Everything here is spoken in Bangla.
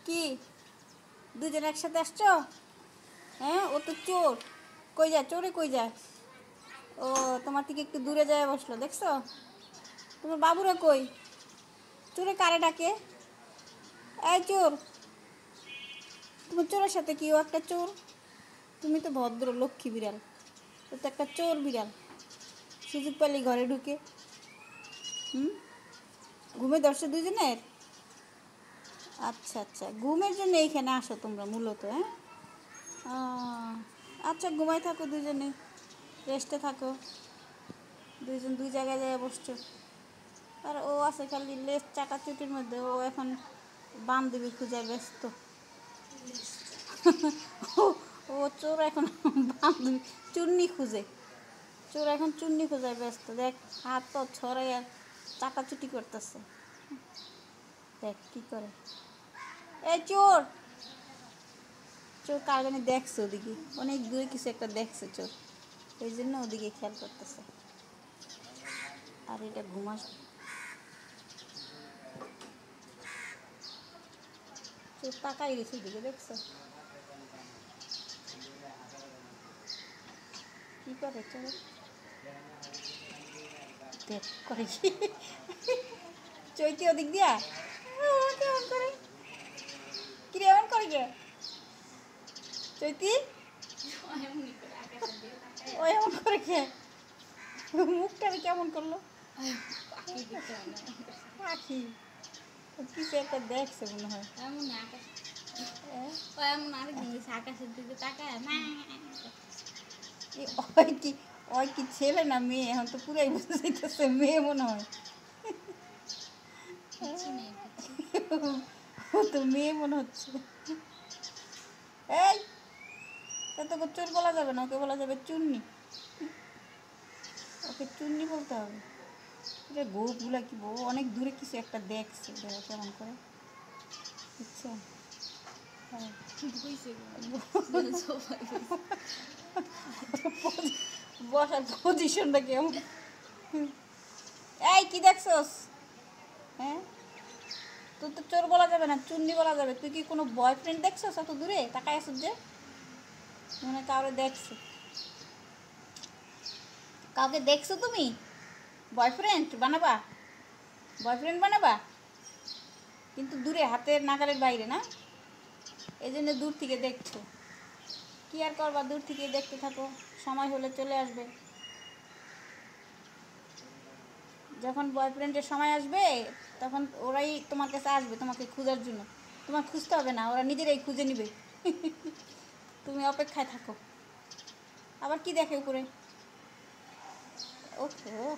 কি দুজন একসাথে আসছো? হ্যাঁ, ও তো চোর। কই যায় চোরে, কই যায়? ও তোমার থেকে একটু দূরে যায় বসলো, দেখছো? তোমার বাবুরা কই? চোরে কারে ডাকে? এই চোর, তোমার চোরের সাথে কি ও একটা চোর? তুমি তো ভদ্র লক্ষ্মী বিড়াল, ও তো একটা চোর বিড়াল। সুযোগ পেলে ঘরে ঢুকে। হুম, ঘুমে ধরছে দুজনের? আচ্ছা আচ্ছা, ঘুমের জন্য এইখানে আসো তোমরা মূলত, হ্যাঁ? আচ্ছা, ঘুমাই থাকো দুজনে, রেস্টে থাকো। দুইজন দুই জায়গায় যায় বসছো। আর ও আছে খালি লেজ চাটাচুটির মধ্যে, ও এখন বান্ধবী খুঁজায় ব্যস্ত। ও ও চোর এখন বান্ধবী, চুন্নি খুঁজে। চোর এখন চুন্নি খোঁজায় ব্যস্ত, দেখ হাত তো ছড়াই আর চাটাচুটি করতেছে। দেখ কি করে। এই চোর, চোর কার জানি দেখছে ওদিকে, অনেক দূরে কিছু একটা দেখছে চোর, এই জন্য ওদিকে খেয়াল করতেছে। আর এটা ঘুমাস, চোর তাকাই গেছে ওদিকে, দেখছো কি করে চোর? দেখ করে কি চৈতি ওদিক দিয়া কেমন করে, কিরে এমন করে গে চৈতি? ও এমন করে কে? মুখটা কেমন করলো? পাখি কিছু একটা দেখছে মনে হয়। আকাশের দিকে তাকায় না। ওই কি, ওই কি ছেলে না মেয়ে? এখন তো পুরাই বুঝতে চাইতেছে মেয়ে মনে হয়। ও তো মেয়ে মনে হচ্ছে। এই, তোকে চোর বলা যাবে না, ওকে বলা যাবে চুন্নি। ওকে চুন্নি বলতে হবে। এটা গোপগুলা কি বউ অনেক দূরে কিছু একটা দেখছে, দেখা কেমন করে, বুঝছো? বসার পজিশনটা কেমন? এই কি দেখছস? হ্যাঁ, তোর তো চোর বলা যাবে না, চুন্নি বলা যাবে। তুই কি কোনো বয়ফ্রেন্ড দেখছস অত দূরে তাকায় আসছ যে? মনে কাউরে দেখছো, কাউকে দেখছো তুমি? বয়ফ্রেন্ড বানাবা, বয়ফ্রেন্ড বানাবা, কিন্তু দূরে হাতের নাগালের বাইরে না, এই জন্য দূর থেকে দেখছো। কি আর করবা, দূর থেকে দেখতে থাকো, সময় হলে চলে আসবে। যখন বয়ফ্রেন্ডের সময় আসবে তখন ওরাই তোমার কাছে আসবে তোমাকে খোঁজার জন্য। তোমার খুঁজতে হবে না, ওরা নিজেরাই খুঁজে নিবে। তুমি অপেক্ষায় থাকো। আবার কি দেখে উপরে? ওহো,